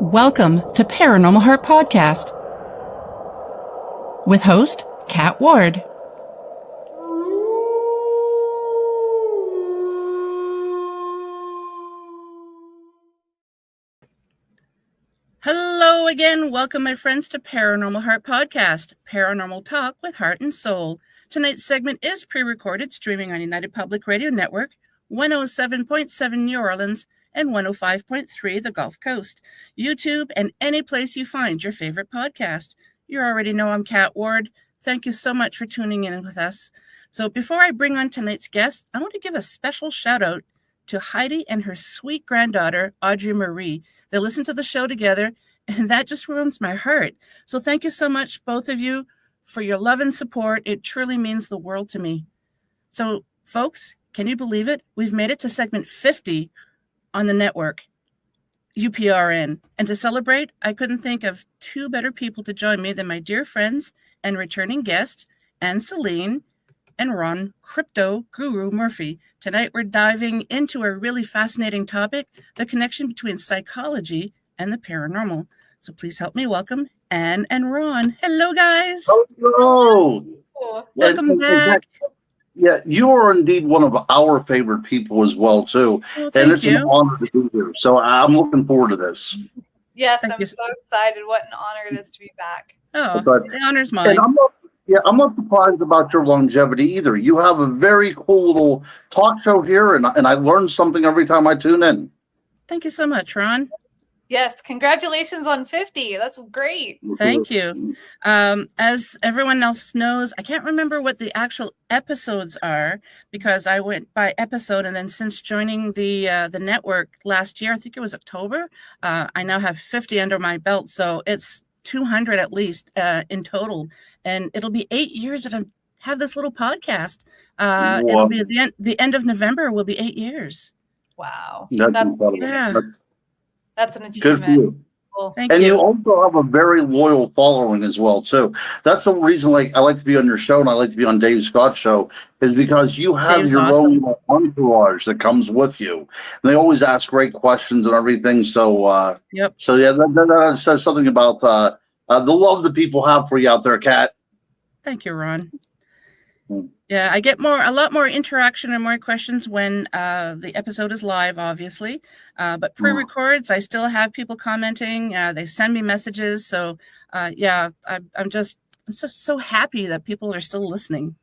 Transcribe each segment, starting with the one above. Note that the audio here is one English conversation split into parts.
Welcome to Paranormal Heart Podcast with host Kat Ward. Hello again. Welcome, my friends, to Paranormal Heart Podcast, Paranormal Talk with Heart and Soul. Tonight's segment is pre-recorded, streaming on United Public Radio Network, 107.7 New Orleans, and 105.3 the Gulf Coast, YouTube, and any place you find your favorite podcast. You already know I'm Kat Ward. Thank you so much for tuning in with us. So before I bring on tonight's guest, I want to give a special shout out to Heidi and her sweet granddaughter, Audrey Marie. They listen to the show together, and that just warms my heart. So thank you so much, both of you, for your love and support. It truly means the world to me. So, folks, can you believe it? We've made it to segment 50 on the network, UPRN. And to celebrate, I couldn't think of two better people to join me than my dear friends and returning guests, Ann Selene and Ron Crypto Guru Murphy. Tonight, we're diving into a really fascinating topic, the connection between psychology and the paranormal. So please help me welcome Ann and Ron. Hello, guys. Hello. Welcome back. Yeah, you are indeed one of our favorite people as well, too. Well, and it's you. an honor to be here. So I'm looking forward to this. Yes, Thank I'm you. so excited. What an honor it is to be back. Oh, But- the honor's mine. And I'm not surprised about your longevity either. You have a very cool little talk show here, and I learn something every time I tune in. Thank you so much, Ron. Yes, congratulations on 50. That's great. Thank you. As everyone else knows, I can't remember what the actual episodes are because I went by episode, and then since joining the network last year, I think it was October, I now have 50 under my belt, so it's 200 at least in total, and it'll be 8 years that I have this little podcast. It'll be at the end of November. Will be 8 years. Wow. That's That's incredible. Yeah. That's an Good for achievement. you. Cool. Thank And you you. also have a very loyal following as well, too. That's the reason, I like to be on your show, and I like to be on Dave Scott's show, is because you have Dave's your awesome. own entourage that comes with you. And they always ask great questions and everything. So, Yep. so yeah, that says something about the love that people have for you out there, Kat. Thank you, Ron. Mm. Yeah, I get a lot more interaction and more questions when the episode is live, obviously. But pre-records, I still have people commenting. They send me messages. So, yeah, I'm just so happy that people are still listening.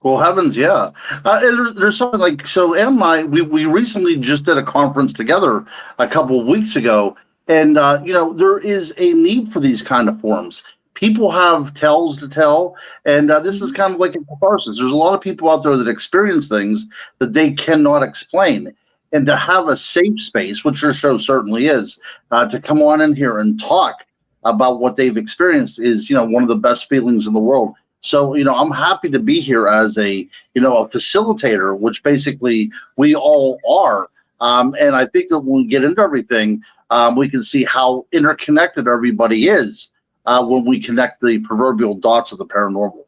Well, heavens, yeah. And there's something like, so Ann and I, we recently just did a conference together a couple of weeks ago. And, there is a need for these kind of forums. People have tales to tell, and this is kind of like a catharsis. There's a lot of people out there that experience things that they cannot explain. And to have a safe space, which your show certainly is, to come on in here and talk about what they've experienced is, one of the best feelings in the world. So, I'm happy to be here as a facilitator, which basically we all are. And I think that when we get into everything, we can see how interconnected everybody is. When we connect the proverbial dots of the paranormal.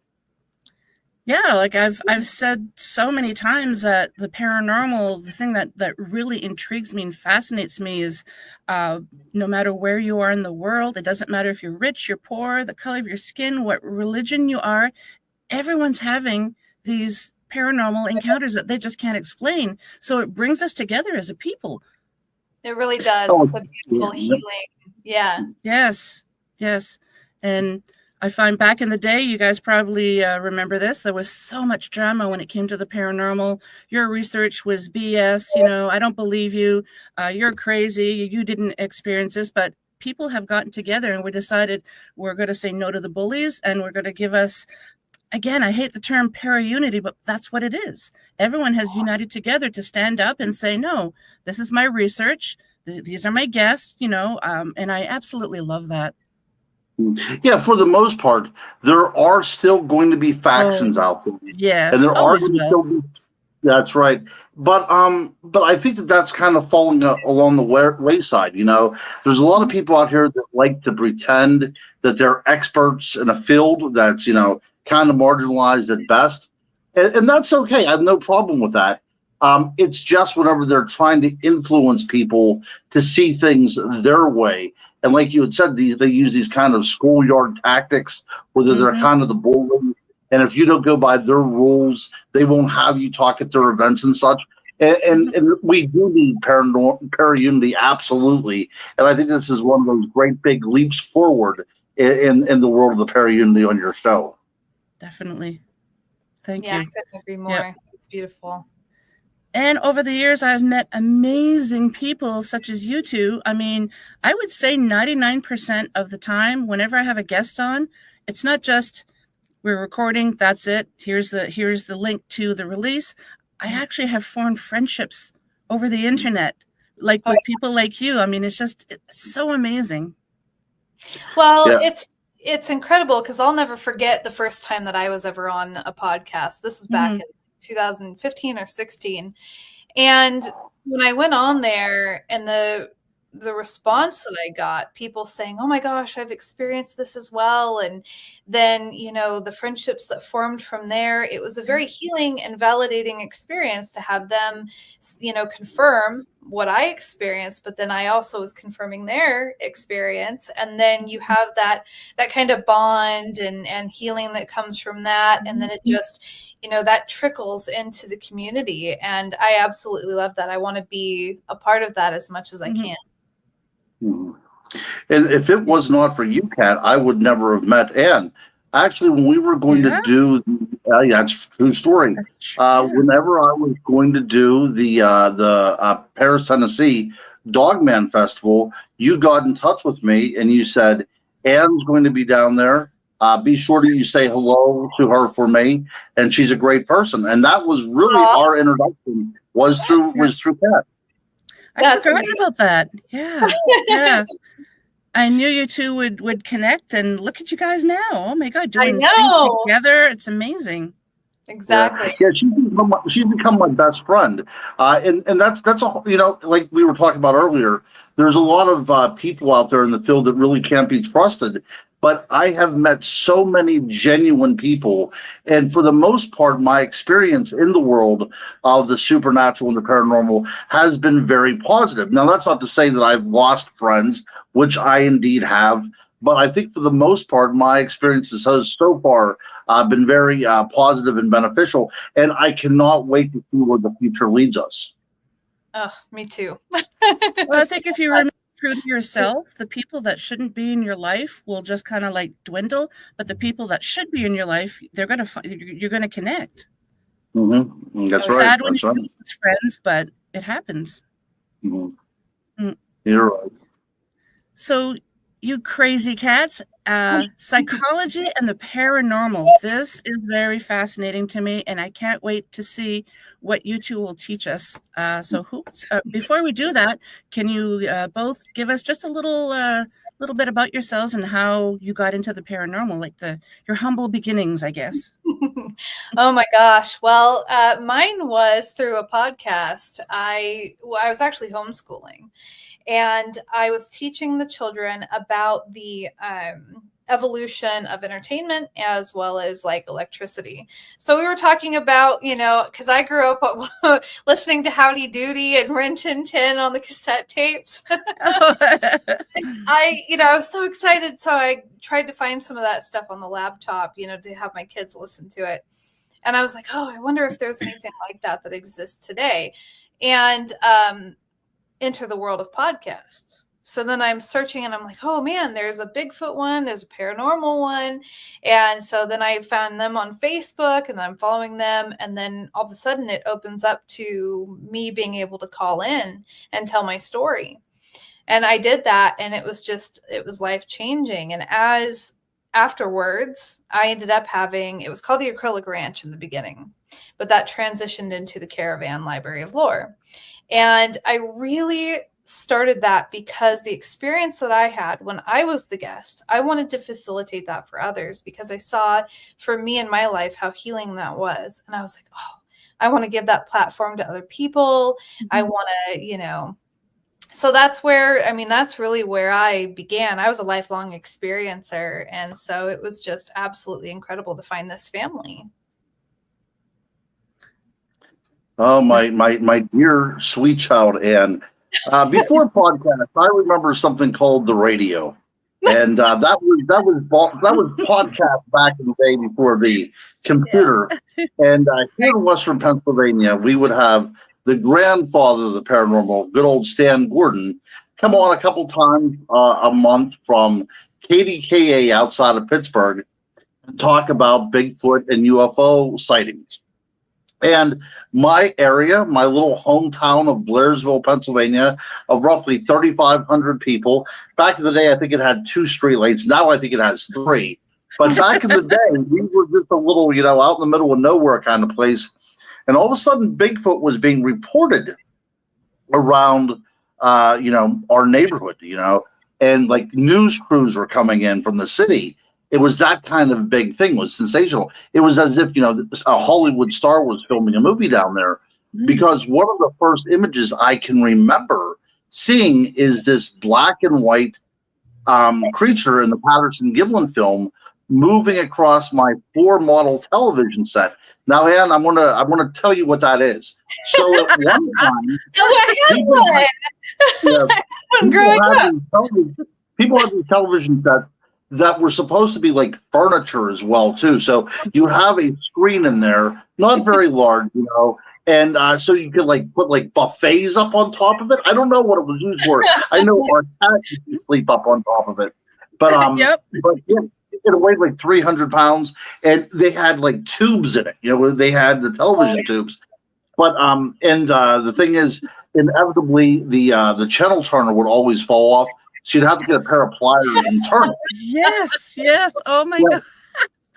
Yeah, like I've said so many times that the paranormal, the thing that really intrigues me and fascinates me is no matter where you are in the world, it doesn't matter if you're rich, you're poor, the color of your skin, what religion you are, everyone's having these paranormal encounters that they just can't explain. So it brings us together as a people. It really does. Oh, It's a beautiful healing. Yeah. Yes. And I find back in the day, you guys probably remember this, there was so much drama when it came to the paranormal. Your research was BS, I don't believe you. You're crazy. You didn't experience this. But people have gotten together and we decided we're going to say no to the bullies and we're going to give us, again, I hate the term para-unity, but that's what it is. Everyone has united together to stand up and say, no, this is my research. These are my guests, and I absolutely love that. Yeah, for the most part, there are still going to be factions out there. Yes, and there are always going to will. still be. That's right. But I think that's kind of falling along the wayside. There's a lot of people out here that like to pretend that they're experts in a field that's kind of marginalized at best, and that's okay. I have no problem with that. It's just whenever they're trying to influence people to see things their way. And like you had said, they use these kind of schoolyard tactics where they're kind of the bully. And if you don't go by their rules, they won't have you talk at their events and such. And we do need para-unity, absolutely. And I think this is one of those great big leaps forward in the world of the para-unity on your show. Definitely. Thank Yeah, you. I couldn't agree more. Yep. It's beautiful. And over the years, I've met amazing people such as you two. I mean, I would say 99% of the time, whenever I have a guest on, it's not just we're recording, that's it. Here's the link to the release. I actually have formed friendships over the internet, like with people like you. I mean, it's so amazing. Well, it's incredible because I'll never forget the first time that I was ever on a podcast. This was back in 2015 or 16. And when I went on there and the response that I got, people saying, "Oh my gosh, I've experienced this as well." And then, you know, the friendships that formed from there, it was a very healing and validating experience to have them, you know, confirm what I experienced, but then I also was confirming their experience. And then you have that kind of bond and healing that comes from that. And then it just, you know, that trickles into the community. And I absolutely love that. I want to be a part of that as much as I can. And if it was not for you, Kat, I would never have met Ann. Actually, when we were going to do, that's a true story. Whenever I was going to do the Paris, Tennessee Dogman Festival, you got in touch with me and you said, Ann's going to be down there. Be sure to say hello to her for me, and she's a great person. And that was really our introduction was through Kat. I forgot about that. Yeah. Yeah. I knew you two would connect, and look at you guys now. Oh my God, doing things together. It's amazing. Exactly. Yeah, she's become my best friend. And that's a, you know, like we were talking about earlier, there's a lot of people out there in the field that really can't be trusted. But I have met so many genuine people. And for the most part, my experience in the world of the supernatural and the paranormal has been very positive. Now, that's not to say that I've lost friends, which I indeed have. But I think for the most part, my experiences has so far been very positive and beneficial. And I cannot wait to see where the future leads us. Oh, me too. Well, I think if you remain true to yourself, the people that shouldn't be in your life will just kind of like dwindle. But the people that should be in your life, you're going to connect. Mm-hmm. That's right. Sad when you lose friends, but it happens. Mm-hmm. You're right. So, you crazy cats, psychology and the paranormal. This is very fascinating to me, and I can't wait to see what you two will teach us. So before we do that, can you both give us just a little bit about yourselves and how you got into the paranormal, like your humble beginnings, I guess? Oh my gosh. Well, mine was through a podcast. I was actually homeschooling. And I was teaching the children about the evolution of entertainment as well as like electricity. So we were talking about, you know, because I grew up listening to Howdy Doody and Rin Tin Tin on the cassette tapes. I was so excited. So I tried to find some of that stuff on the laptop, you know, to have my kids listen to it. And I was like, oh, I wonder if there's anything like that exists today. And enter the world of podcasts. So then I'm searching and I'm like, oh man, there's a Bigfoot one, there's a paranormal one. And so then I found them on Facebook and I'm following them. And then all of a sudden it opens up to me being able to call in and tell my story. And I did that. And it was life changing. And afterwards, I ended up it was called the Acrylic Ranch in the beginning, but that transitioned into the Caravan Library of Lore. And I really started that because the experience that I had when I was the guest, I wanted to facilitate that for others because I saw for me in my life how healing that was. And I was like, oh, I want to give that platform to other people. Mm-hmm. I want to, you know, so that's really where I began. I was a lifelong experiencer. And so it was just absolutely incredible to find this family. Oh, my dear sweet child, Anne. Before podcast, I remember something called the radio, and that was podcast back in the day before the Yeah. computer. And here in Western Pennsylvania, we would have the grandfather of the paranormal, good old Stan Gordon, come on a couple times a month from KDKA outside of Pittsburgh and talk about Bigfoot and UFO sightings. And my area, my little hometown of Blairsville, Pennsylvania, of roughly 3,500 people. Back in the day, I think it had 2 streetlights. Now I think it has 3. But back in the day, we were just a little, out in the middle of nowhere kind of place. And all of a sudden, Bigfoot was being reported around, our neighborhood, and like news crews were coming in from the city. It was that kind of big thing. It was sensational. It was as if a Hollywood star was filming a movie down there. Because one of the first images I can remember seeing is this black and white creature in the Patterson Gimlin film moving across my 4 model television set. Now, Ann, I'm gonna tell you what that is. So at one time, people had these television sets that were supposed to be like furniture as well too. So you have a screen in there, not very large, and so you could like put like buffets up on top of it. I don't know what it was used for. I know our cat used to sleep up on top of it, but Yep. but yeah, it weighed like 300 pounds, and they had like tubes in it. They had the television tubes. But the thing is, inevitably the channel turner would always fall off. So you'd have to get a pair of pliers and turn it. Yes. Oh my God.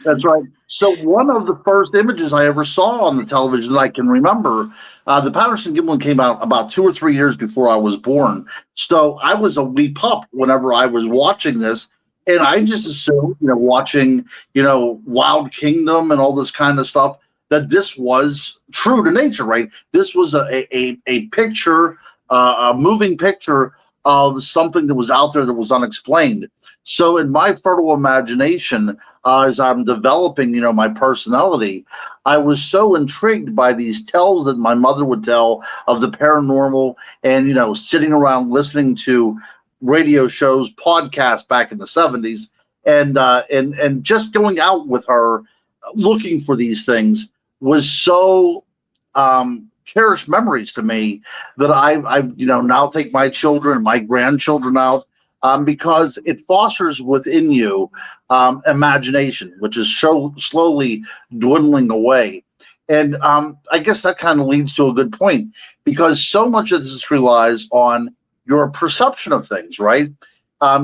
That's right. So one of the first images I ever saw on the television that I can remember, the Patterson Gimlin came out about 2 or 3 years before I was born. So I was a wee pup whenever I was watching this. And I just assumed, watching, Wild Kingdom and all this kind of stuff, that this was true to nature, right? This was a picture, a moving picture of something that was out there that was unexplained. So in my fertile imagination, as I'm developing, my personality, I was so intrigued by these tales that my mother would tell of the paranormal and, sitting around listening to radio shows, podcasts back in the 70s, and just going out with her looking for these things was so cherished memories to me that I now take my children and my grandchildren out because it fosters within you imagination, which is slowly dwindling away. And I guess that kind of leads to a good point, because so much of this relies on your perception of things, right?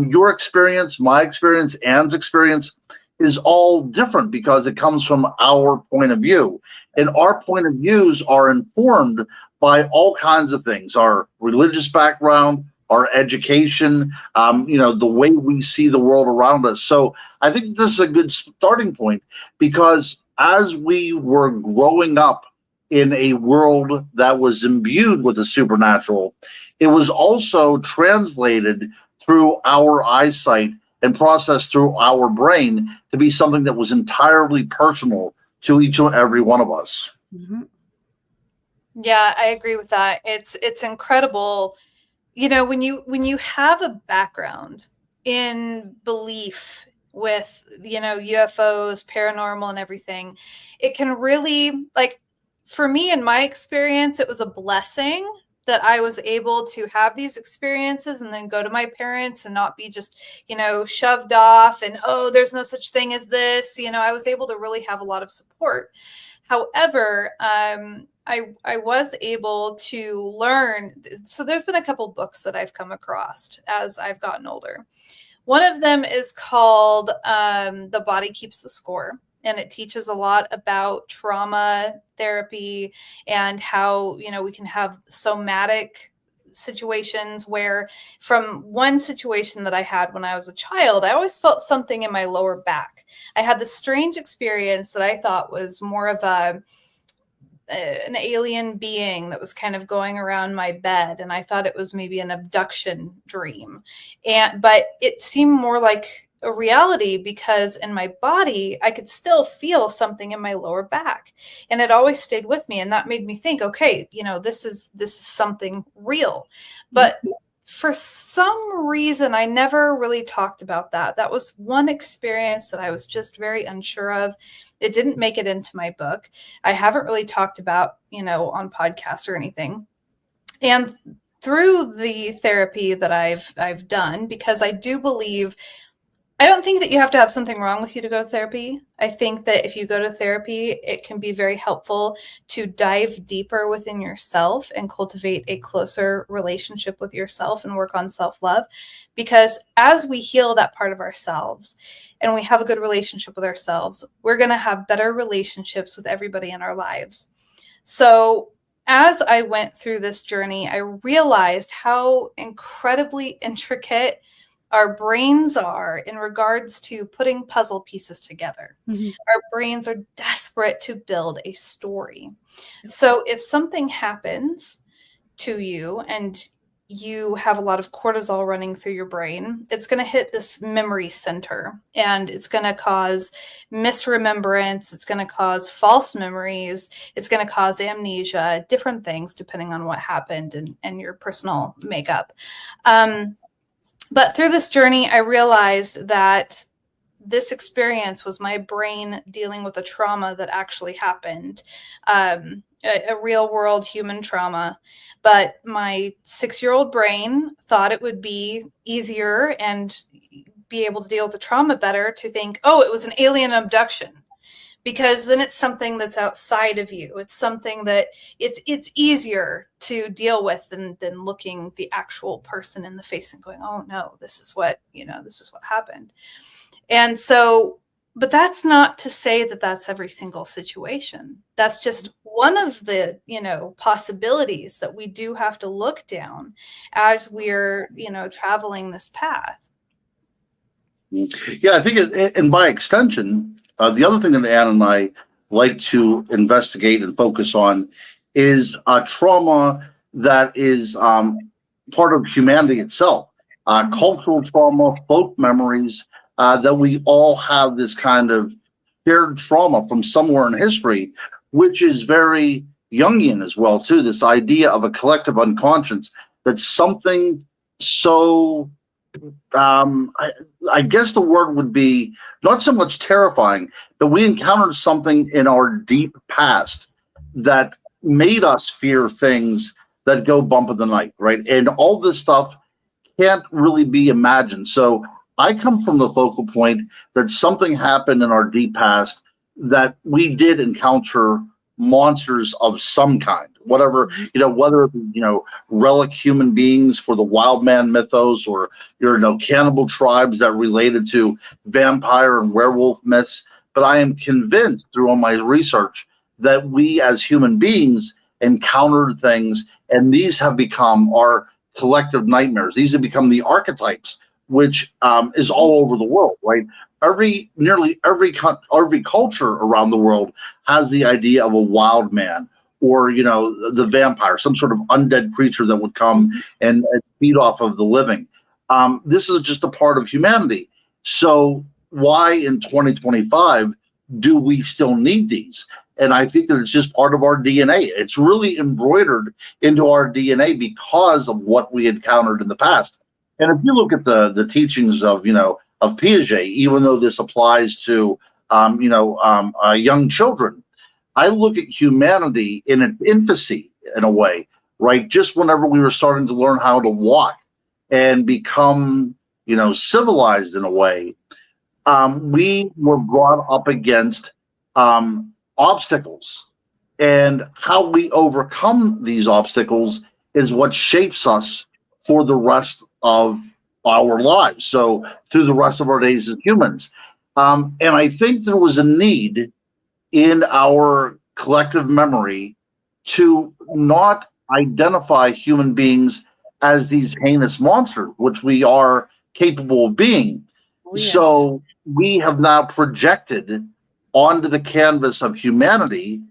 Your experience, my experience, Ann's experience is all different because it comes from our point of view. And our point of views are informed by all kinds of things, our religious background, our education, the way we see the world around us. So I think this is a good starting point, because as we were growing up in a world that was imbued with the supernatural, it was also translated through our eyesight and processed through our brain to be something that was entirely personal to each and every one of us. Mm-hmm. Yeah, I agree with that. It's incredible. When you have a background in belief with, UFOs, paranormal and everything, it can really, like, for me, in my experience, it was a blessing that I was able to have these experiences and then go to my parents and not be just, shoved off and, oh, there's no such thing as this. I was able to really have a lot of support. However, I was able to learn. So there's been a couple books that I've come across as I've gotten older. One of them is called The Body Keeps the Score. And it teaches a lot about trauma therapy and how, we can have somatic situations where, from one situation that I had when I was a child, I always felt something in my lower back. I had this strange experience that I thought was more of an alien being that was kind of going around my bed. And I thought it was maybe an abduction dream. But it seemed more like a reality, because in my body, I could still feel something in my lower back, and it always stayed with me. And that made me think, okay, this is something real. But for some reason, I never really talked about that. That was one experience that I was just very unsure of. It didn't make it into my book. I haven't really talked about, on podcasts or anything. And through the therapy that I've done, because I do believe, I don't think that you have to have something wrong with you to go to therapy. I think that if you go to therapy, it can be very helpful to dive deeper within yourself and cultivate a closer relationship with yourself and work on self-love. Because as we heal that part of ourselves and we have a good relationship with ourselves, we're going to have better relationships with everybody in our lives. So as I went through this journey, I realized how incredibly intricate our brains are in regards to putting puzzle pieces together. Mm-hmm. Our brains are desperate to build a story. So if something happens to you and you have a lot of cortisol running through your brain, it's going to hit this memory center, and it's going to cause misremembrance. It's going to cause false memories. It's going to cause amnesia, different things depending on what happened and your personal makeup. But through this journey, I realized that this experience was my brain dealing with a trauma that actually happened, a real world human trauma. But my 6-year-old brain thought it would be easier and be able to deal with the trauma better to think, oh, it was an alien abduction. Because then it's something that's outside of you. It's something that it's easier to deal with than looking the actual person in the face and going, oh no, this is what happened. And so, but that's not to say that that's every single situation. That's just one of the, possibilities that we do have to look down as we're, traveling this path. Yeah, I think and by extension, the other thing that Ann and I like to investigate and focus on is trauma that is part of humanity itself, cultural trauma, folk memories, that we all have this kind of shared trauma from somewhere in history, which is very Jungian as well, too, this idea of a collective unconscious, that's something so... I guess the word would be not so much terrifying, but we encountered something in our deep past that made us fear things that go bump in the night, right? And all this stuff can't really be imagined. So I come from the focal point that something happened in our deep past that we did encounter monsters of some kind, whatever, whether it be, relic human beings for the wild man mythos, or cannibal tribes that related to vampire and werewolf myths. But I am convinced through all my research that we as human beings encountered things, and these have become our collective nightmares. These have become the archetypes, which is all over the world, right? Nearly every culture around the world has the idea of a wild man, or the vampire, some sort of undead creature that would come and feed off of the living. This is just a part of humanity. So why in 2025 do we still need these? And I think that it's just part of our DNA. It's really embroidered into our DNA because of what we encountered in the past. And if you look at the teachings of Piaget, even though this applies to young children, I look at humanity in its infancy in a way, right? Just whenever we were starting to learn how to walk and become, civilized in a way, we were brought up against obstacles, and how we overcome these obstacles is what shapes us for the rest of our lives. So through the rest of our days as humans. And I think there was a need in our collective memory to not identify human beings as these heinous monsters, which we are capable of being. Oh, yes. So we have now projected onto the canvas of humanity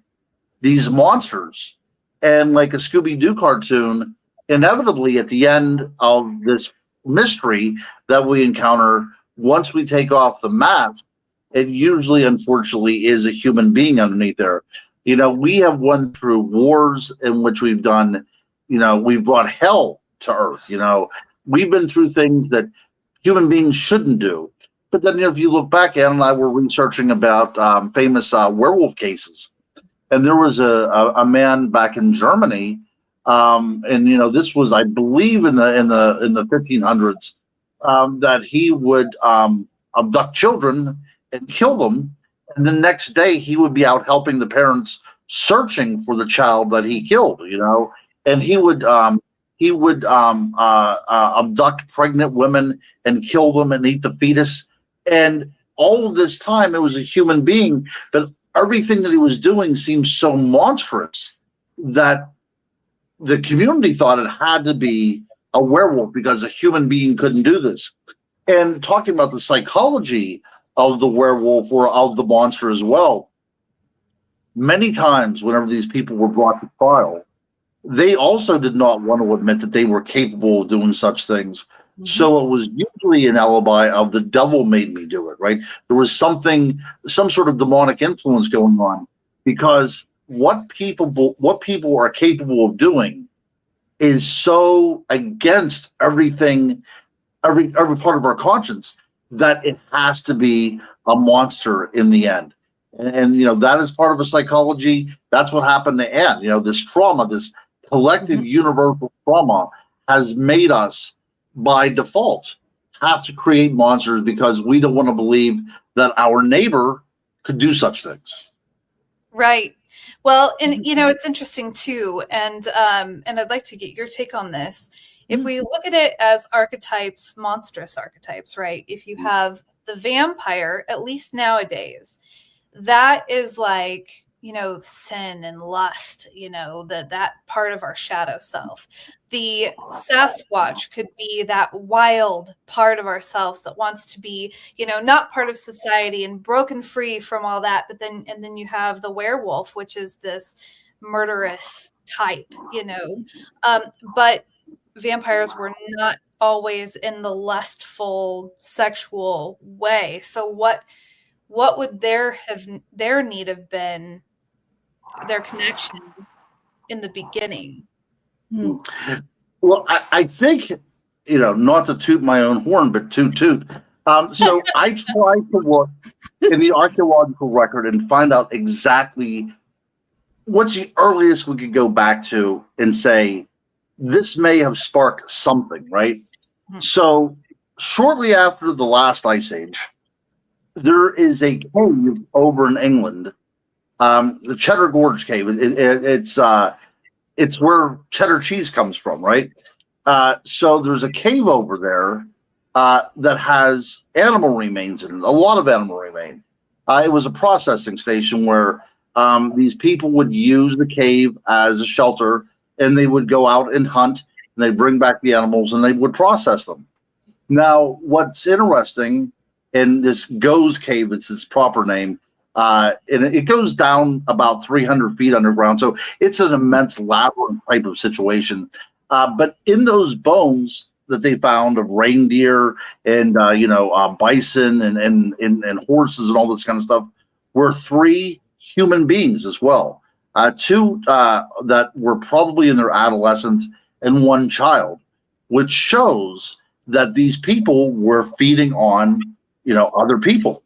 these monsters. And like a Scooby-Doo cartoon, inevitably at the end of this mystery that we encounter, once we take off the mask, it usually, unfortunately, is a human being underneath there. We have went through wars in which we've done, we've brought hell to earth. We've been through things that human beings shouldn't do. But then, if you look back, Ann and I were researching about famous werewolf cases, and there was a man back in Germany, and this was, I believe, in the 1500s, that he would abduct children and kill them, and the next day he would be out helping the parents searching for the child that he killed. And he would abduct pregnant women and kill them and eat the fetus. And all of this time, it was a human being, but everything that he was doing seemed so monstrous that the community thought it had to be a werewolf because a human being couldn't do this. And talking about the psychology of the werewolf or of the monster as well, many times whenever these people were brought to trial, they also did not want to admit that they were capable of doing such things. Mm-hmm. So it was usually an alibi of the devil made me do it, right? There was some sort of demonic influence going on, because what people are capable of doing is so against everything, every part of our conscience, that it has to be a monster in the end. And that is part of a psychology. That's what happened to Ann. This trauma, this collective universal trauma, has made us by default have to create monsters because we don't want to believe that our neighbor could do such things. Right. Well, and it's interesting too, and I'd like to get your take on this. If we look at it as archetypes, monstrous archetypes, right? If you have the vampire, at least nowadays, that is like, sin and lust, that part of our shadow self. The Sasquatch could be that wild part of ourselves that wants to be, not part of society and broken free from all that. But then you have the werewolf, which is this murderous type, but vampires were not always in the lustful sexual way. So what would their need have been, their connection in the beginning? Well, I think, not to toot my own horn, but toot. So I tried to look in the archaeological record and find out exactly what's the earliest we could go back to and say, this may have sparked something, right? So shortly after the last ice age, there is a cave over in England, the Cheddar Gorge Cave. It's where cheddar cheese comes from, right? So there's a cave over there that has animal remains in it, a lot of animal remains. It was a processing station where these people would use the cave as a shelter, and they would go out and hunt, and they'd bring back the animals, and they would process them. Now, what's interesting in this Goes Cave, it's its proper name, and it goes down about 300 feet underground, so it's an immense labyrinth type of situation. But in those bones that they found of reindeer and bison and horses and all this kind of stuff were 3 human beings as well. 2 that were probably in their adolescence, and 1 child, which shows that these people were feeding on, other people.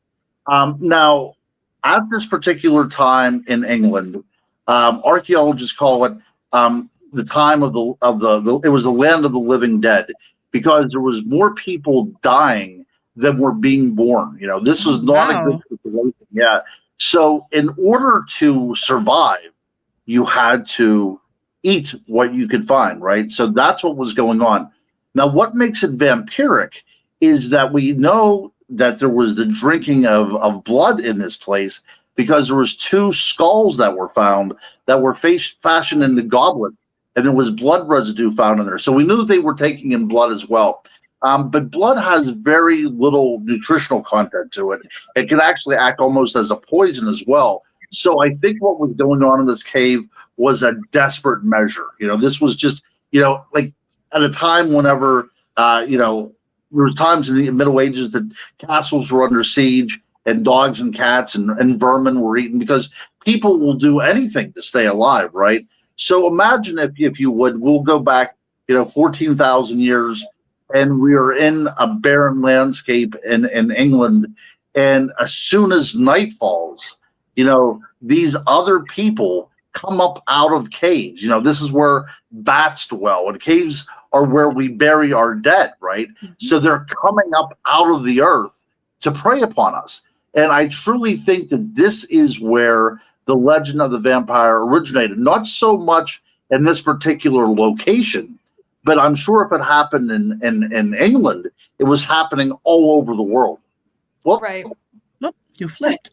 Now, at this particular time in England, archaeologists call it the time of it was the land of the living dead, because there was more people dying than were being born. This was not a good situation. Yeah. So in order to survive, you had to eat what you could find, right? So that's what was going on. Now, what makes it vampiric is that we know that there was the drinking of blood in this place, because there was 2 skulls that were found that were fashioned in the goblet, and there was blood residue found in there. So we knew that they were taking in blood as well. But blood has very little nutritional content to it. It can actually act almost as a poison as well. So I think what was going on in this cave was a desperate measure. This was just, like at a time whenever, there was times in the Middle Ages that castles were under siege and dogs and cats and vermin were eaten because people will do anything to stay alive, right? So imagine if you would, we'll go back, 14,000 years, and we are in a barren landscape in England, and as soon as night falls, these other people come up out of caves. This is where bats dwell, and caves are where we bury our dead, right? So they're coming up out of the earth to prey upon us. And I truly think that this is where the legend of the vampire originated, not so much in this particular location, but I'm sure if it happened in England, it was happening all over the world. Well, Right. You flipped.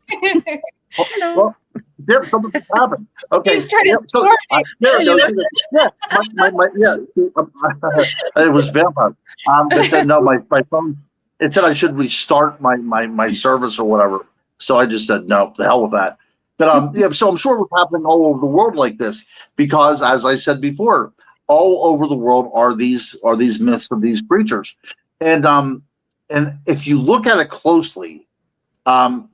Well, something happened. Okay. He's trying to there it was vampire. But then no, my phone. It said I should restart my service or whatever. So I just said no. The hell with that. But so I'm sure it was happening all over the world like this because, as I said before, all over the world are these myths of these creatures, and if you look at it closely.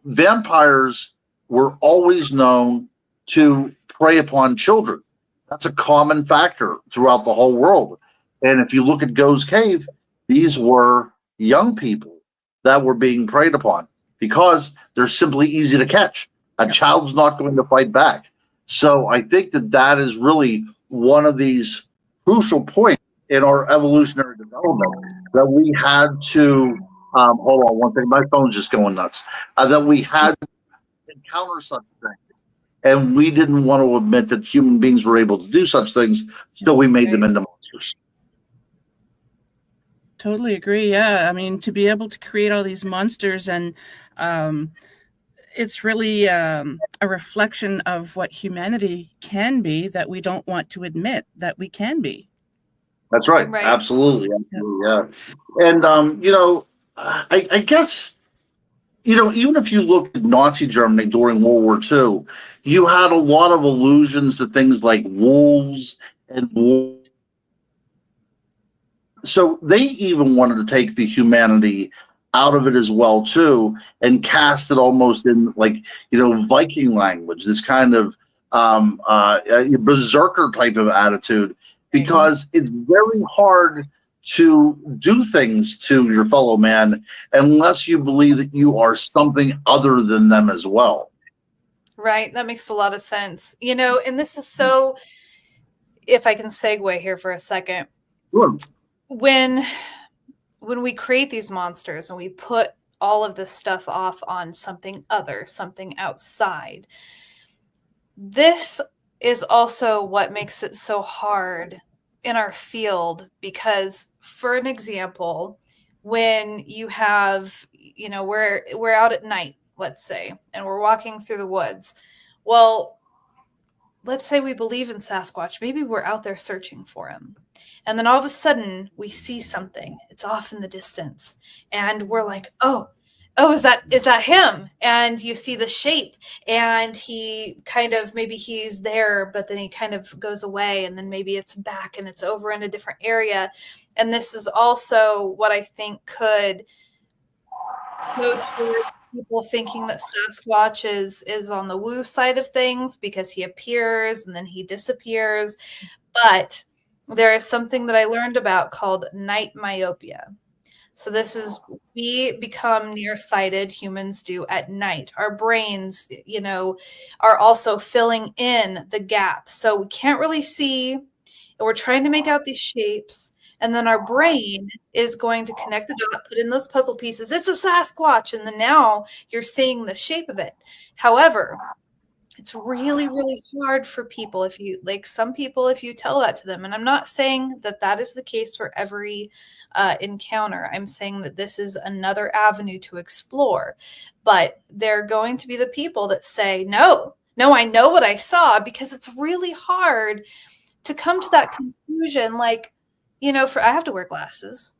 Vampires were always known to prey upon children. That's a common factor throughout the whole world. And if you look at Go's Cave, these were young people that were being preyed upon because they're simply easy to catch. A child's not going to fight back. So I think that is really one of these crucial points in our evolutionary development that we had to hold on one thing. My phone's just going nuts. That we had to encounter such things, and we didn't want to admit that human beings were able to do such things, so we made them into monsters. Totally agree. Yeah, I mean, to be able to create all these monsters, and it's really a reflection of what humanity can be that we don't want to admit that we can be. That's right. Absolutely. Yeah. And I guess, even if you look at Nazi Germany during World War II, you had a lot of allusions to things like wolves and wolves. So they even wanted to take the humanity out of it as well, too, and cast it almost in Viking language, this kind of berserker type of attitude, because it's very hard to do things to your fellow man unless you believe that you are something other than them as well. Right. That makes a lot of sense. And this is so, if I can segue here for a second. Sure. When we create these monsters and we put all of this stuff off on something other, something outside, this is also what makes it so hard in our field, because for an example, when you have, we're out at night, let's say, and we're walking through the woods. Well, let's say we believe in Sasquatch. Maybe we're out there searching for him. And then all of a sudden we see something. It's off in the distance. And we're like, oh, is that him? And you see the shape, and he kind of, maybe he's there, but then he kind of goes away, and then maybe it's back and it's over in a different area. And this is also what I think could go towards people thinking that Sasquatch is on the woo side of things, because he appears and then he disappears. But there is something that I learned about called night myopia. So this is, we become nearsighted, humans do, at night. Our brains, are also filling in the gap. So we can't really see, and we're trying to make out these shapes. And then our brain is going to connect the dot, put in those puzzle pieces. It's a Sasquatch. And then now you're seeing the shape of it. However, it's really, really hard for people if you tell that to them. And I'm not saying that is the case for every encounter. I'm saying that this is another avenue to explore. But there are going to be the people that say, no, I know what I saw, because it's really hard to come to that conclusion. I have to wear glasses.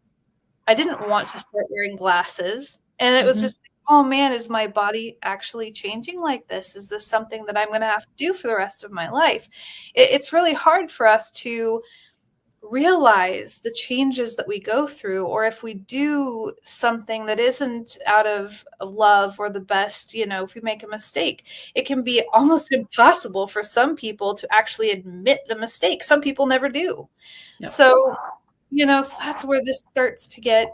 I didn't want to start wearing glasses. And it was just, oh man, is my body actually changing like this? Is this something that I'm going to have to do for the rest of my life? It's really hard for us to realize the changes that we go through, or if we do something that isn't out of love or the best, if we make a mistake, it can be almost impossible for some people to actually admit the mistake. Some people never do. Yep. So that's where this starts to get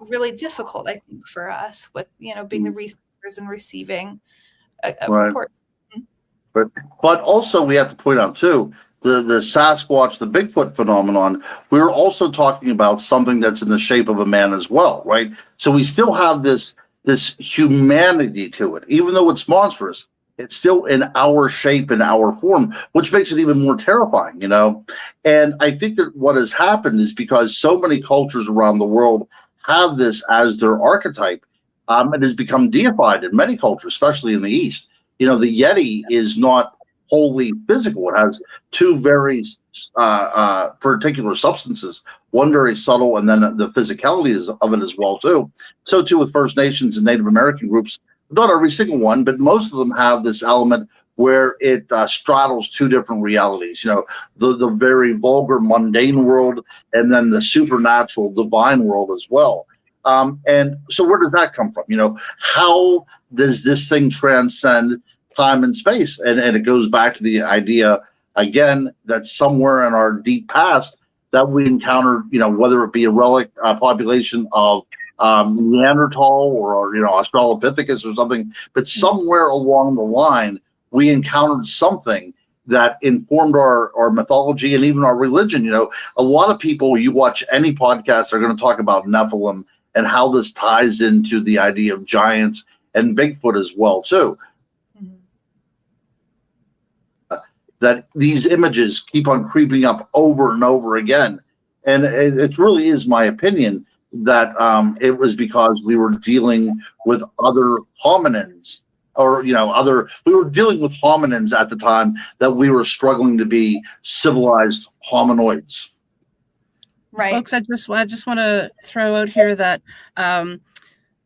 really difficult, I think, for us with, being the receivers and receiving reports. But also we have to point out too, the Sasquatch, the Bigfoot phenomenon, we were also talking about something that's in the shape of a man as well, right? So we still have this humanity to it, even though it's monstrous. It's still in our shape and our form, which makes it even more terrifying, And I think that what has happened is because so many cultures around the world have this as their archetype, it has become deified in many cultures, especially in the East. The Yeti is not wholly physical. It has two very particular substances, one very subtle, and then the physicality of it as well, too. So, too, with First Nations and Native American groups. Not every single one, but most of them have this element where it straddles two different realities, the very vulgar, mundane world, and then the supernatural, divine world as well. And so where does that come from? How does this thing transcend time and space? And it goes back to the idea, again, that somewhere in our deep past that we encountered, whether it be a relic population of Neanderthal or Australopithecus or something, but somewhere along the line we encountered something that informed our mythology and even our religion. A lot of people, you watch any podcast, are going to talk about Nephilim and how this ties into the idea of giants and Bigfoot as well too. That these images keep on creeping up over and over again, and it really is my opinion that it was because we were dealing with other hominins, or we were dealing with hominins at the time that we were struggling to be civilized hominoids. Right, folks. I just want to throw out here that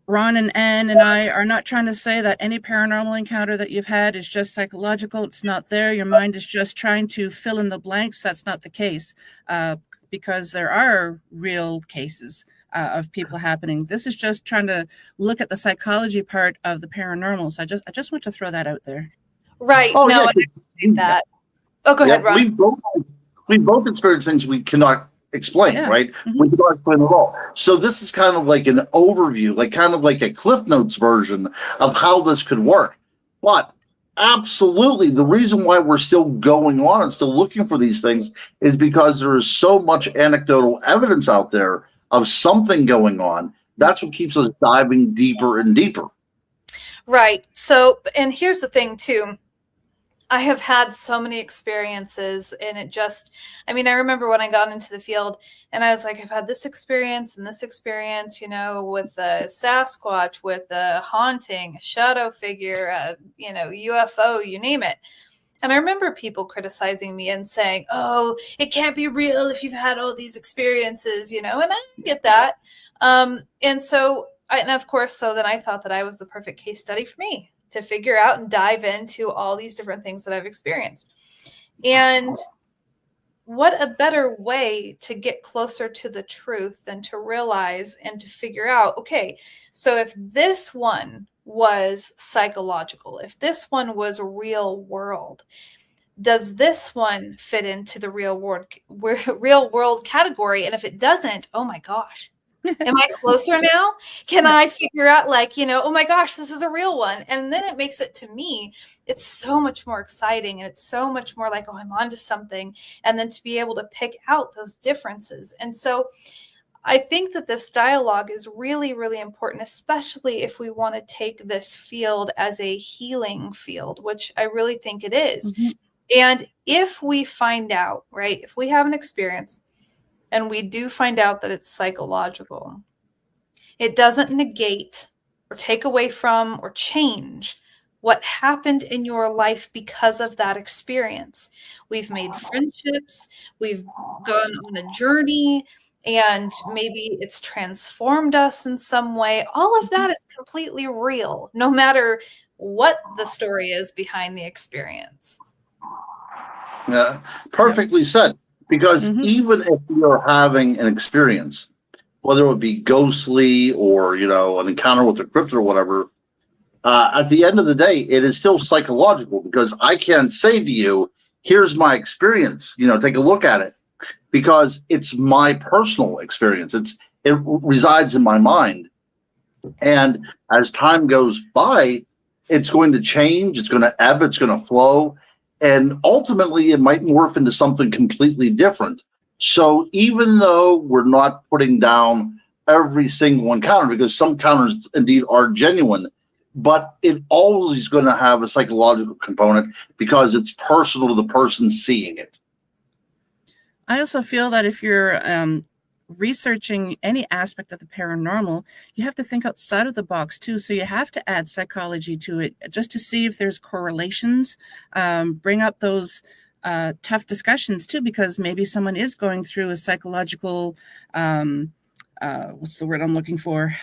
Ron and Ann and I are not trying to say that any paranormal encounter that you've had is just psychological. It's not there. Your mind is just trying to fill in the blanks. That's not the case, because there are real cases of people happening. This is just trying to look at the psychology part of the paranormal. So I just want to throw that out there. Right. Oh, no, yeah. I appreciate that. Oh, go ahead, Ron. We both experienced things we cannot explain, right? Mm-hmm. We cannot explain at all. So this is kind of like an overview, like kind of like a Cliff Notes version of how this could work. But absolutely, the reason why we're still going on and still looking for these things is because there is so much anecdotal evidence out there of something going on. That's what keeps us diving deeper and deeper. Right. So, and here's the thing too. I have had so many experiences, and I remember when I got into the field and I was like, I've had this experience and this experience, with a Sasquatch, with a haunting, a shadow figure, a, UFO, you name it. And I remember people criticizing me and saying, oh, it can't be real if you've had all these experiences, and I get that. And of course, so then I thought that I was the perfect case study for me to figure out and dive into all these different things that I've experienced. And what a better way to get closer to the truth than to realize and to figure out, okay, so if this one was psychological, if this one was real world, does this one fit into the real world category? And if it doesn't, oh my gosh, am I closer now? Can I figure out oh my gosh, this is a real one? And then it makes it, to me, it's so much more exciting. And it's so much more like, oh, I'm onto something. And then to be able to pick out those differences. And so I think that this dialogue is really, really important, especially if we want to take this field as a healing field, which I really think it is. Mm-hmm. And if we find out, right, if we have an experience and we do find out that it's psychological, it doesn't negate or take away from or change what happened in your life because of that experience. We've made friendships, we've gone on a journey, and maybe it's transformed us in some way. All of that is completely real, no matter what the story is behind the experience. Yeah, perfectly said. Because even if you're having an experience, whether it would be ghostly or, an encounter with a cryptid or whatever, at the end of the day, it is still psychological, because I can't say to you, here's my experience, take a look at it, because it's my personal experience. It resides in my mind. And as time goes by, it's going to change, it's going to ebb, it's going to flow, and ultimately it might morph into something completely different. So even though we're not putting down every single encounter, because some encounters indeed are genuine, but it always is going to have a psychological component because it's personal to the person seeing it. I also feel that if you're researching any aspect of the paranormal, you have to think outside of the box too. So you have to add psychology to it just to see if there's correlations, bring up those tough discussions too, because maybe someone is going through a psychological, what's the word I'm looking for?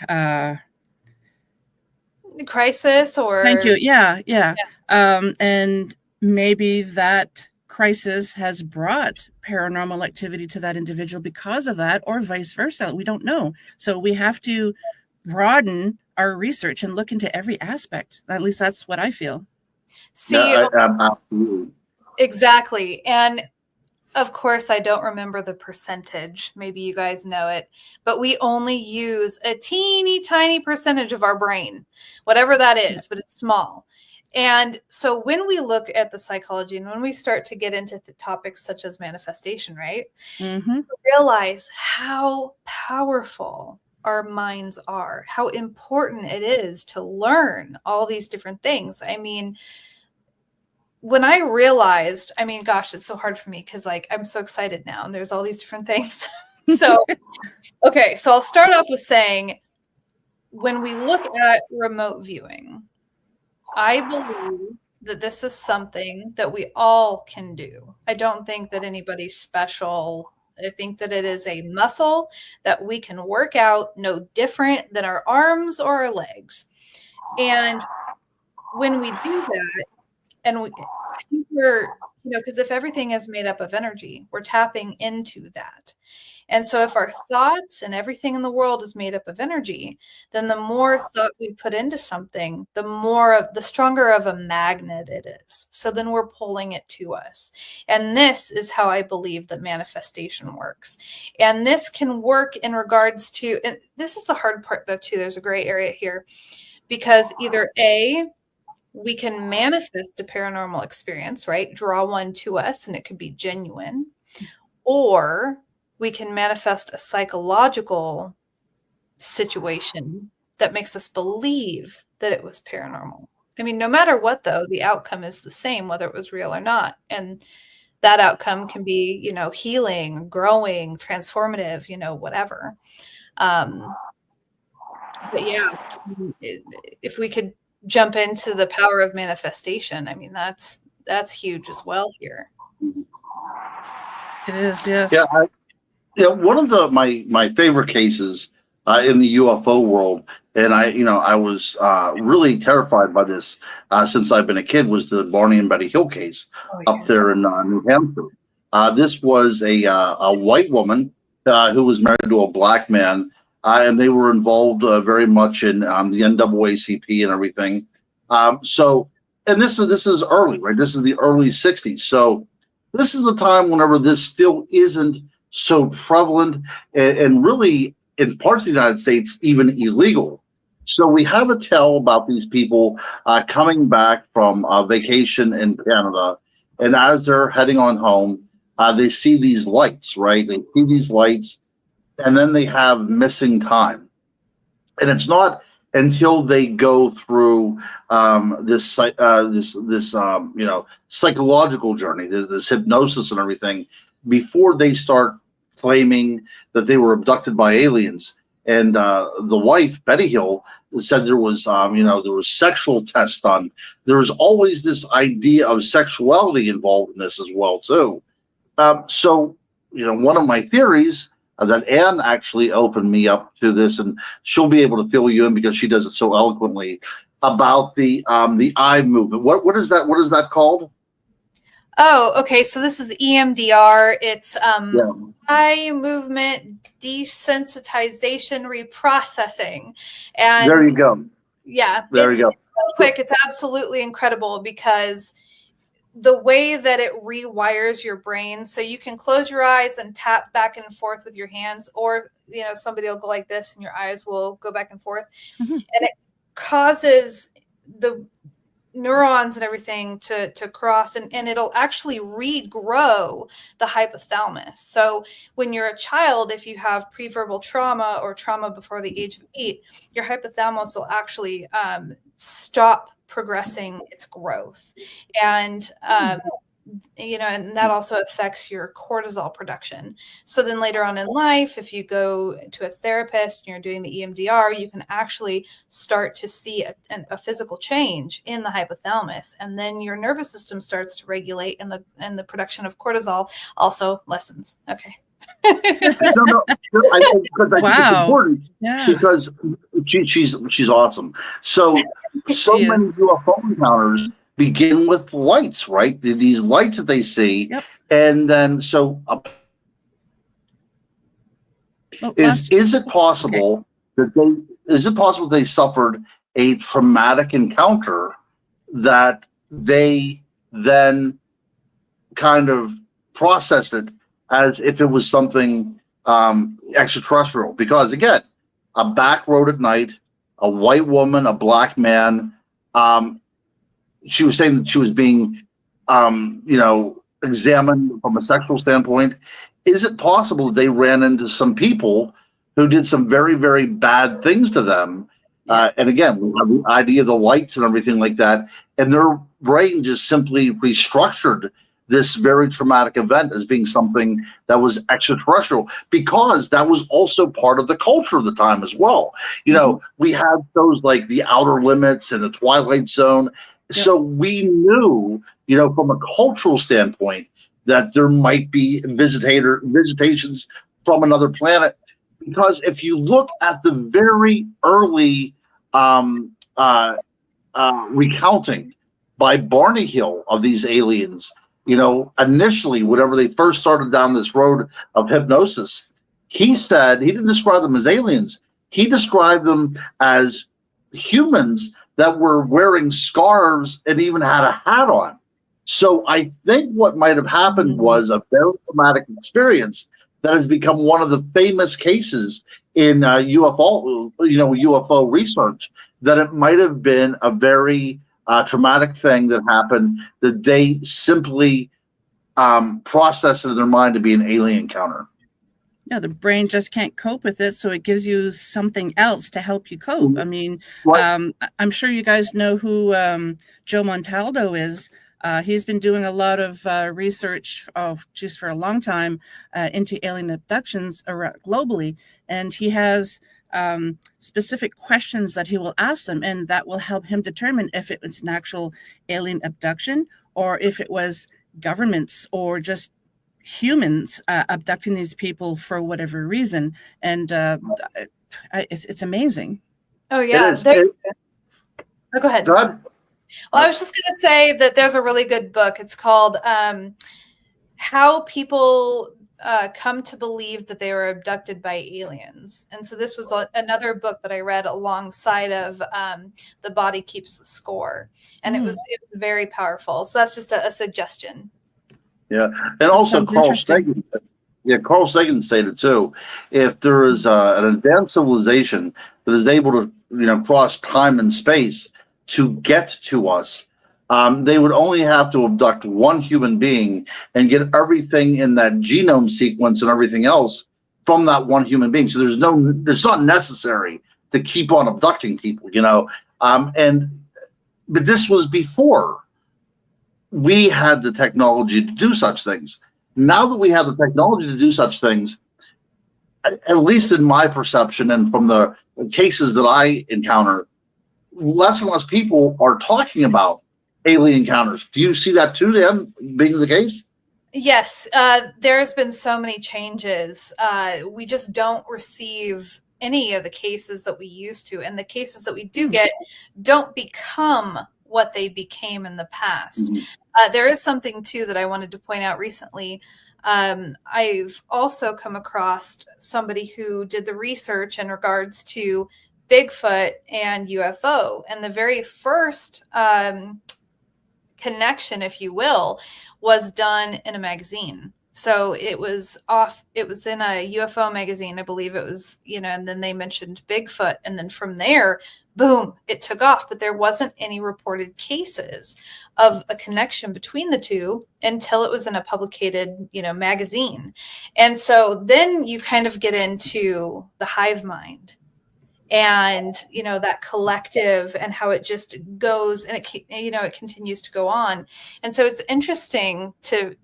Crisis or... Thank you. Yeah. And maybe that crisis has brought paranormal activity to that individual because of that, or vice versa. We don't know. So we have to broaden our research and look into every aspect. At least that's what I feel. Absolutely. Exactly. And of course, I don't remember the percentage. Maybe you guys know it, but we only use a teeny tiny percentage of our brain, whatever that is, but it's small. And so when we look at the psychology and when we start to get into the topics such as manifestation, right, we realize how powerful our minds are, how important it is to learn all these different things. I mean, when I realized, gosh, it's so hard for me because I'm so excited now and there's all these different things. So, okay, so I'll start off with saying, when we look at remote viewing, I believe that this is something that we all can do. I don't think that anybody's special. I think that it is a muscle that we can work out, no different than our arms or our legs. And when we do that, and I think we're, because if everything is made up of energy, we're tapping into that. And so if our thoughts and everything in the world is made up of energy, then the more thought we put into something, the stronger of a magnet it is. So then we're pulling it to us. And this is how I believe that manifestation works. And this can work in regards to, and this is the hard part though too, there's a gray area here, because either A, we can manifest a paranormal experience, right? Draw one to us and it could be genuine. Or we can manifest a psychological situation that makes us believe that it was paranormal. No matter what, though, the outcome is the same, whether it was real or not. And that outcome can be, healing, growing, transformative, whatever. But yeah, if we could jump into the power of manifestation, that's huge as well here. It is, yes. Yeah, one of my favorite cases in the UFO world, and I was really terrified by this since I've been a kid, was the Barney and Betty Hill case up there in New Hampshire. This was a white woman who was married to a black man, and they were involved very much in the NAACP and everything. And this is early, right? This is the early '60s. So this is a time whenever this still isn't so prevalent, and really in parts of the United States even illegal. So we have a tale about these people coming back from vacation in Canada, and as they're heading on home, they see these lights, right? They see these lights, and then they have missing time. And it's not until they go through this psychological journey, this hypnosis and everything, before they start claiming that they were abducted by aliens. And the wife, Betty Hill, said there was sexual tests done. There was always this idea of sexuality involved in this as well too. So one of my theories that Ann actually opened me up to this, and she'll be able to fill you in because she does it so eloquently, about the eye movement. What is that? What is that called? Oh, okay. So this is EMDR. It's Yeah. eye movement desensitization reprocessing. There And you go. yeah, There you it's go. so quick. It's absolutely incredible because the way that it rewires your brain, so you can close your eyes and tap back and forth with your hands, or somebody will go like this and your eyes will go back and forth. Mhm. And it causes the neurons and everything to cross, and it'll actually regrow the hypothalamus. So when you're a child, if you have preverbal trauma or trauma before the age of 8, your hypothalamus will actually stop progressing its growth. And and that also affects your cortisol production. So then later on in life, if you go to a therapist and you're doing the EMDR, you can actually start to see a physical change in the hypothalamus, and then your nervous system starts to regulate, and the production of cortisol also lessens. Okay. No, I think because I think it's Wow. important Yeah, because she's awesome. So she is. many UFO encounters begin with lights, right? These lights that they see, Yep. and then Oh, is last. is it Okay. possible they suffered a traumatic encounter that they then kind of processed it as if it was something extraterrestrial? Because again, a back road at night, a white woman, a black man. She was saying that she was being, examined from a sexual standpoint. Is it possible that they ran into some people who did some very, very bad things to them? Yeah. And again, we have the idea of the lights and everything like that, and their brain just simply restructured this very traumatic event as being something that was extraterrestrial, because that was also part of the culture of the time as well. We had those like the Outer Limits and the Twilight Zone. Yep. So we knew, from a cultural standpoint, that there might be visitations from another planet. Because if you look at the very early recounting by Barney Hill of these aliens, initially, whenever they first started down this road of hypnosis, he said he didn't describe them as aliens. He described them as humans that were wearing scarves and even had a hat on. So I think what might have happened was a very traumatic experience that has become one of the famous cases in UFO research, that it might have been a very traumatic thing that happened, that they simply processed in their mind to be an alien encounter. Yeah, the brain just can't cope with it, so it gives you something else to help you cope. I mean, I'm sure you guys know who Joe Montaldo is. He's been doing a lot of research just for a long time into alien abductions globally, and he has specific questions that he will ask them, and that will help him determine if it was an actual alien abduction or if it was governments or just humans abducting these people for whatever reason. And it's amazing. Oh yeah. Oh, go ahead. Go ahead. Well, I was just going to say that there's a really good book. It's called How People Come to Believe That They Were Abducted by Aliens. And so this was another book that I read alongside of The Body Keeps the Score. And it was very powerful. So that's just a suggestion. Yeah. And also Carl Sagan. Yeah, Carl Sagan stated too, if there is an advanced civilization that is able to, cross time and space to get to us, they would only have to abduct one human being and get everything in that genome sequence and everything else from that one human being. So it's not necessary to keep on abducting people, but this was before we had the technology to do such things. Now that we have the technology to do such things, at least in my perception and from the cases that I encounter, less and less people are talking about alien encounters. Do you see that too, Dan, being the case? Yes, there's been so many changes. We just don't receive any of the cases that we used to, and the cases that we do get don't become what they became in the past. There is something too that I wanted to point out recently. I've also come across somebody who did the research in regards to Bigfoot and UFO, and the very first connection, if you will, was done in a magazine. So it was in a UFO magazine, I believe it was, and then they mentioned Bigfoot. And then from there, boom, it took off. But there wasn't any reported cases of a connection between the two until it was in a publicated, magazine. And so then you kind of get into the hive mind and, that collective and how it just goes and it continues to go on. And so it's interesting to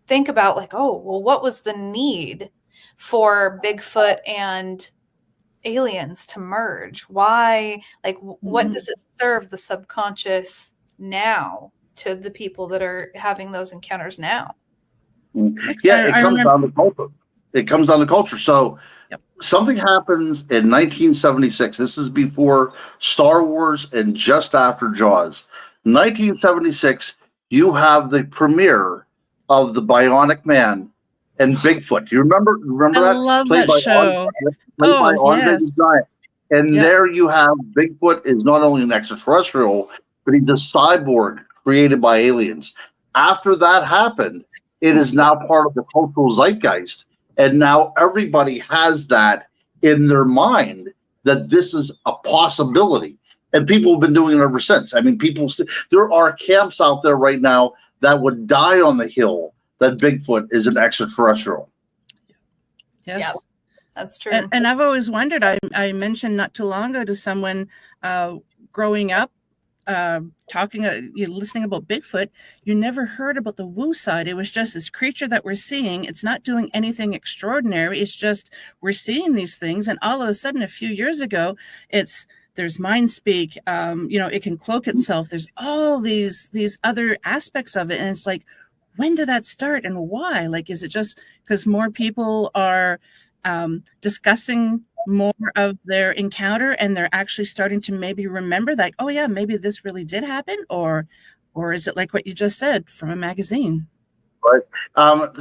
think about like, oh, well, what was the need for Bigfoot and aliens to merge? Why? Like, what does it serve the subconscious now to the people that are having those encounters now? Yeah, it comes down to culture. It comes down to culture. So something happens in 1976. This is before Star Wars and just after Jaws. 1976, you have the premiere of The Bionic Man and Bigfoot. Do you remember that? I love that show. Yes. And there you have Bigfoot is not only an extraterrestrial, but he's a cyborg created by aliens. After that happened, it is now part of the cultural zeitgeist. And now everybody has that in their mind that this is a possibility. And people have been doing it ever since. I mean, there are camps out there right now that would die on the hill that Bigfoot is an extraterrestrial. Yes, yeah, that's true. And I've always wondered, I mentioned not too long ago to someone growing up, listening about Bigfoot, you never heard about the woo side. It was just this creature that we're seeing. It's not doing anything extraordinary. It's just we're seeing these things. And all of a sudden, a few years ago, there's mind speak, it can cloak itself. There's all these other aspects of it. And it's like, when did that start and why? Like, is it just because more people are discussing more of their encounter and they're actually starting to maybe remember that, oh yeah, maybe this really did happen? Or is it like what you just said from a magazine? Right.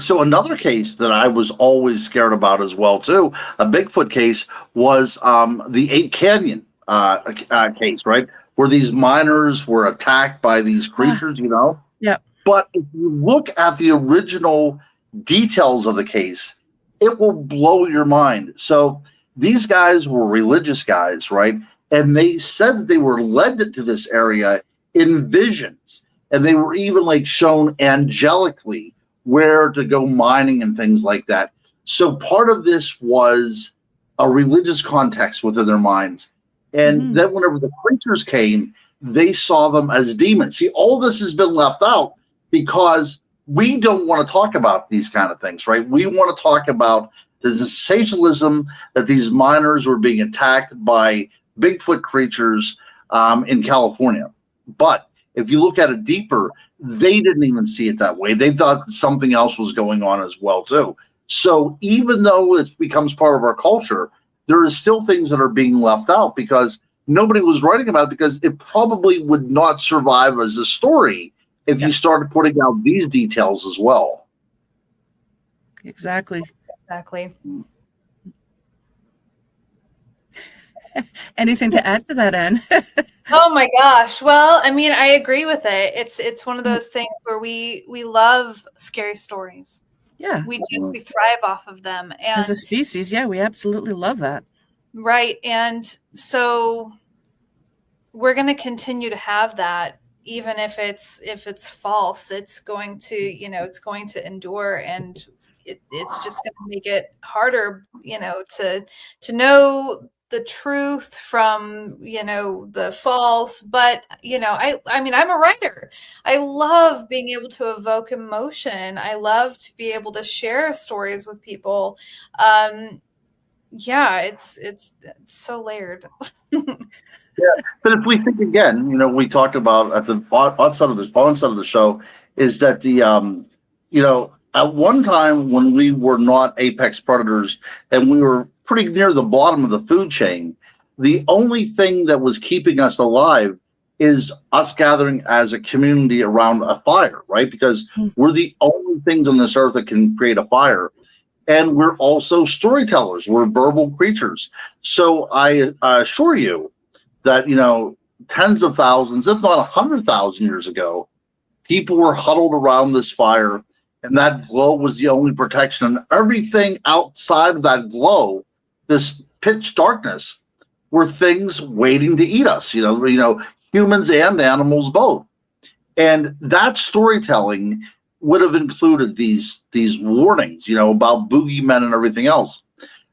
So another case that I was always scared about as well, too, a Bigfoot case, was the Eight Canyon case, right? Where these miners were attacked by these creatures, Yeah. But if you look at the original details of the case, it will blow your mind. So these guys were religious guys, right? And they said that they were led to this area in visions. And they were even like shown angelically where to go mining and things like that. So part of this was a religious context within their minds. And then whenever the creatures came, they saw them as demons. See, all this has been left out because we don't want to talk about these kind of things, right? We want to talk about the sensationalism that these miners were being attacked by Bigfoot creatures in California. But if you look at it deeper, they didn't even see it that way. They thought something else was going on as well, too. So even though it becomes part of our culture, there is still things that are being left out because nobody was writing about it, because it probably would not survive as a story if you started putting out these details as well. Exactly. Anything to add to that, Ann? Oh my gosh. Well, I mean, I agree with it. It's one of those things where we love scary stories. Yeah. We thrive off of them. And as a species, yeah, we absolutely love that. Right. And so we're going to continue to have that, even if it's false. It's going to, it's going to endure, and it's just going to make it harder, to know the truth from, the false. But, I mean, I'm a writer. I love being able to evoke emotion. I love to be able to share stories with people. Yeah, it's so layered. Yeah, but if we think again, we talked about at the onset of the show is that the at one time when we were not apex predators and we were pretty near the bottom of the food chain, the only thing that was keeping us alive is us gathering as a community around a fire, right? Because we're the only things on this earth that can create a fire. And we're also storytellers. We're verbal creatures. So I assure you that, tens of thousands, if not 100,000 years ago, people were huddled around this fire, and that glow was the only protection. And everything outside of that glow, this pitch darkness, were things waiting to eat us, humans and animals both. And that storytelling would have included these warnings, about boogeymen and everything else.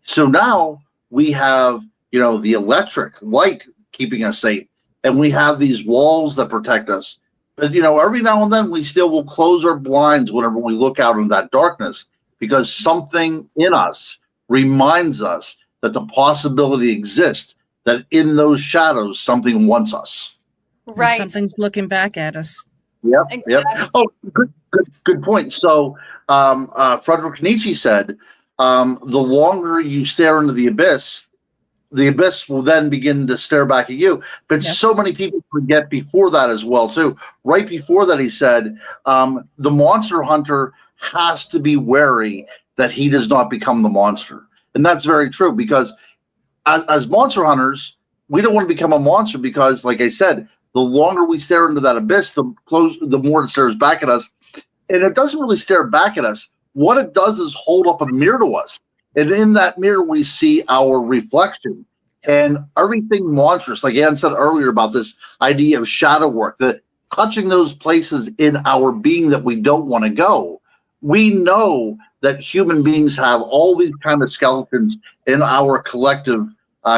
So now we have, the electric light keeping us safe, and we have these walls that protect us. But, every now and then we still will close our blinds whenever we look out in that darkness, because something in us reminds us that the possibility exists that in those shadows something wants us. Right. And something's looking back at us. Yep. Exactly. Yep. Oh, good point. So Friedrich Nietzsche said, the longer you stare into the abyss will then begin to stare back at you. But so many people forget before that as well, too. Right before that, he said, the monster hunter has to be wary that he does not become the monster. And that's very true, because as monster hunters, we don't want to become a monster, because, like I said, the longer we stare into that abyss, the more it stares back at us. And it doesn't really stare back at us. What it does is hold up a mirror to us. And in that mirror, we see our reflection. And everything monstrous, like Ann said earlier about this idea of shadow work, that touching those places in our being that we don't want to go. We know that human beings have all these kind of skeletons in our collective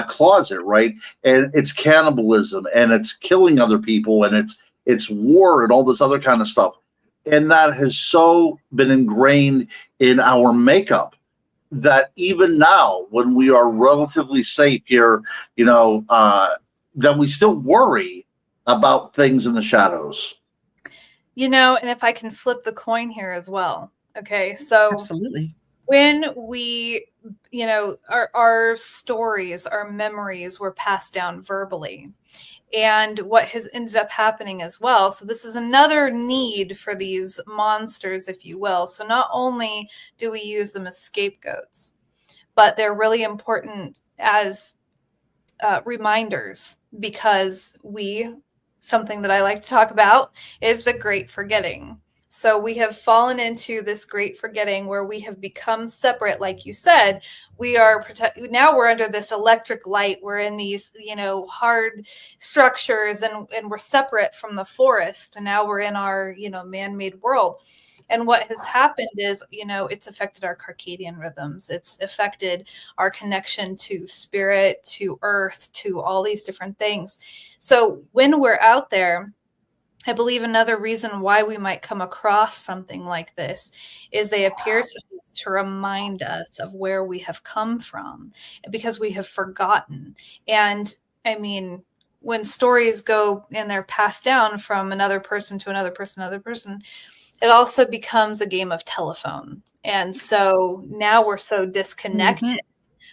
closet, right? And it's cannibalism, and it's killing other people, and it's war and all this other kind of stuff. And that has so been ingrained in our makeup that even now, when we are relatively safe here, that we still worry about things in the shadows. And if I can flip the coin here as well. Okay, so Absolutely. When we, our stories, our memories were passed down verbally. And what has ended up happening as well. So this is another need for these monsters, if you will. So not only do we use them as scapegoats, but they're really important as reminders, because something that I like to talk about is the great forgetting. So we have fallen into this great forgetting where we have become separate. Like you said, now we're under this electric light. We're in these, hard structures, and we're separate from the forest. And now we're in our, man-made world. And what has happened is, it's affected our circadian rhythms. It's affected our connection to spirit, to earth, to all these different things. So when we're out there, I believe another reason why we might come across something like this is they appear to remind us of where we have come from, because we have forgotten. And I mean, when stories go and they're passed down from another person to another person, it also becomes a game of telephone. And so now we're so disconnected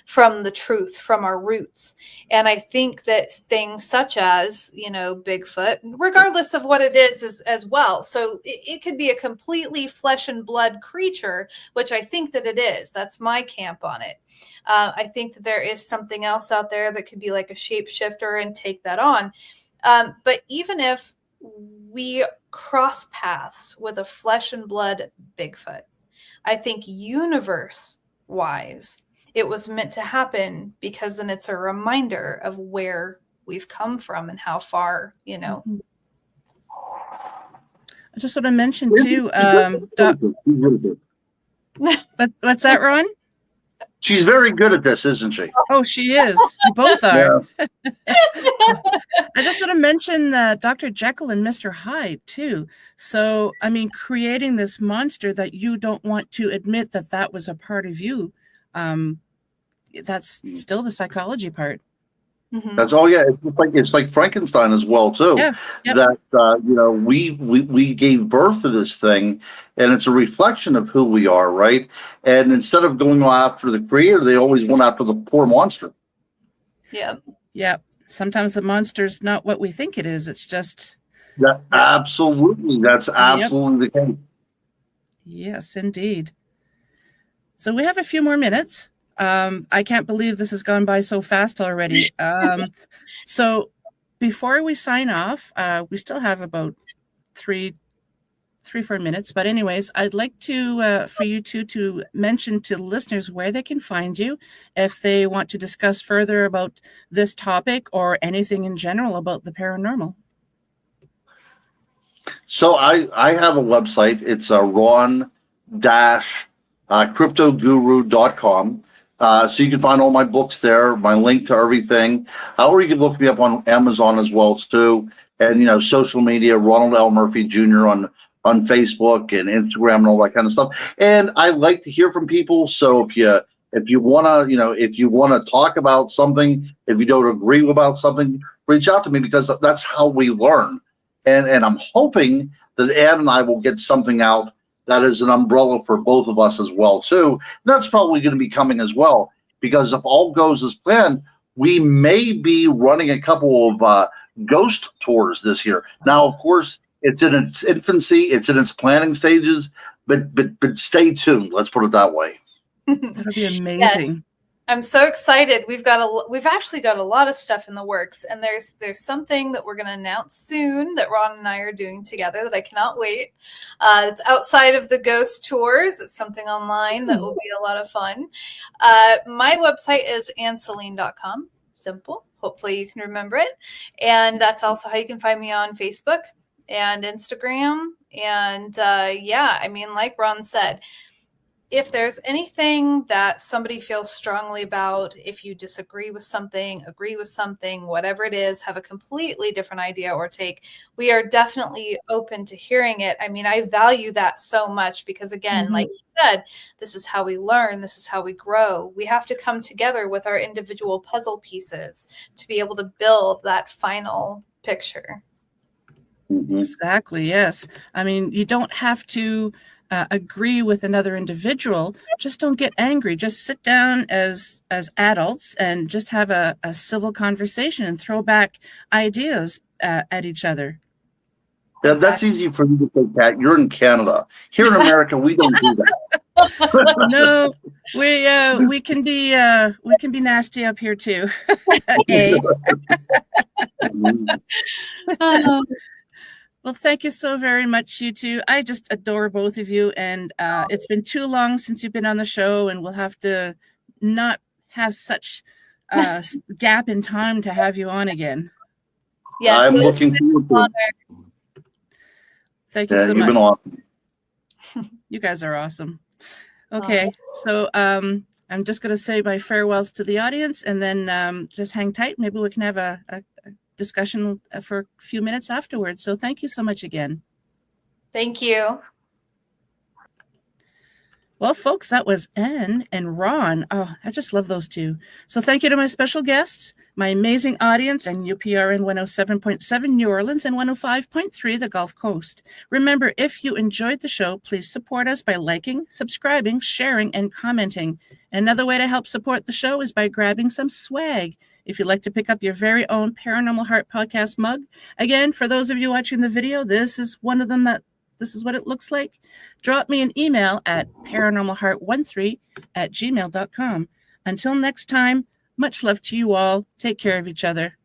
from the truth, from our roots. And I think that things such as, Bigfoot, regardless of what it is as well. So it could be a completely flesh and blood creature, which I think that it is. That's my camp on it. I think that there is something else out there that could be like a shapeshifter and take that on. But even if we cross paths with a flesh and blood Bigfoot, I think universe-wise, it was meant to happen, because then it's a reminder of where we've come from and how far, I just want to mention too, what's that, Ron? She's very good at this, isn't she? Oh, she is. You both are. Yeah. I just want to mention Dr. Jekyll and Mr. Hyde too. So, I mean, creating this monster that you don't want to admit that was a part of you. That's still the psychology part. Mm-hmm. That's all. Yeah, it's like Frankenstein as well too. Yeah. Yep. That we gave birth to this thing, and it's a reflection of who we are, right? And instead of going after the creator, they always went after the poor monster. Yeah. Yeah. sometimes the monster's not what we think it is. It's just. Absolutely. That's absolutely the case. Yes, indeed. So we have a few more minutes. I can't believe this has gone by so fast already. So before we sign off, we still have about 3-4 minutes. But anyways, I'd like to for you two to mention to listeners where they can find you if they want to discuss further about this topic or anything in general about the paranormal. So I have a website. It's ron-cryptoguru.com. So you can find all my books there, my link to everything. Or you can look me up on Amazon as well too. And social media, Ronald L. Murphy Jr. on Facebook and Instagram and all that kind of stuff. And I like to hear from people. So if you wanna talk about something, if you don't agree about something, reach out to me, because that's how we learn. And I'm hoping that Ann and I will get something out that is an umbrella for both of us as well too. And that's probably going to be coming as well, because if all goes as planned, we may be running a couple of ghost tours this year. Now, of course, it's in its infancy, it's in its planning stages, but stay tuned. Let's put it that way. That'll be amazing. Yes. I'm so excited. We've actually got a lot of stuff in the works, and there's something that we're going to announce soon that Ron and I are doing together that I cannot wait. It's outside of the ghost tours. It's something online that will be a lot of fun. My website is anselene.com. Simple. Hopefully you can remember it. And that's also how you can find me on Facebook and Instagram. And like Ron said, if there's anything that somebody feels strongly about, if you disagree with something, agree with something, whatever it is, have a completely different idea or take, we are definitely open to hearing it. I mean, I value that so much because, again, like you said, this is how we learn. This is how we grow. We have to come together with our individual puzzle pieces to be able to build that final picture. Exactly, yes. I mean, you don't have to agree with another individual. Just don't get angry. Just sit down as adults and just have a civil conversation and throw back ideas at each other. Yeah, that's easy for you to say, Pat. You're in Canada. Here in America, we don't do that. No, we can be nasty up here too. Well, thank you so very much, you two. I just adore both of you, and it's been too long since you've been on the show, and we'll have to not have such gap in time to have you on again. Yes, I'm looking forward to it. Thank you so much. You've been awesome. You guys are awesome. Okay, so I'm just going to say my farewells to the audience, and then just hang tight. Maybe we can have a discussion for a few minutes afterwards. So thank you so much again. Thank you. Well, folks, that was Ann and Ron. Oh, I just love those two. So thank you to my special guests, my amazing audience, and UPRN 107.7 New Orleans and 105.3 the Gulf Coast. Remember, if you enjoyed the show, please support us by liking, subscribing, sharing, and commenting. Another way to help support the show is by grabbing some swag. If you'd like to pick up your very own Paranormal Heart Podcast mug, again, for those of you watching the video, this is one of them this is what it looks like. Drop me an email at paranormalheart13@gmail.com. Until next time, much love to you all. Take care of each other.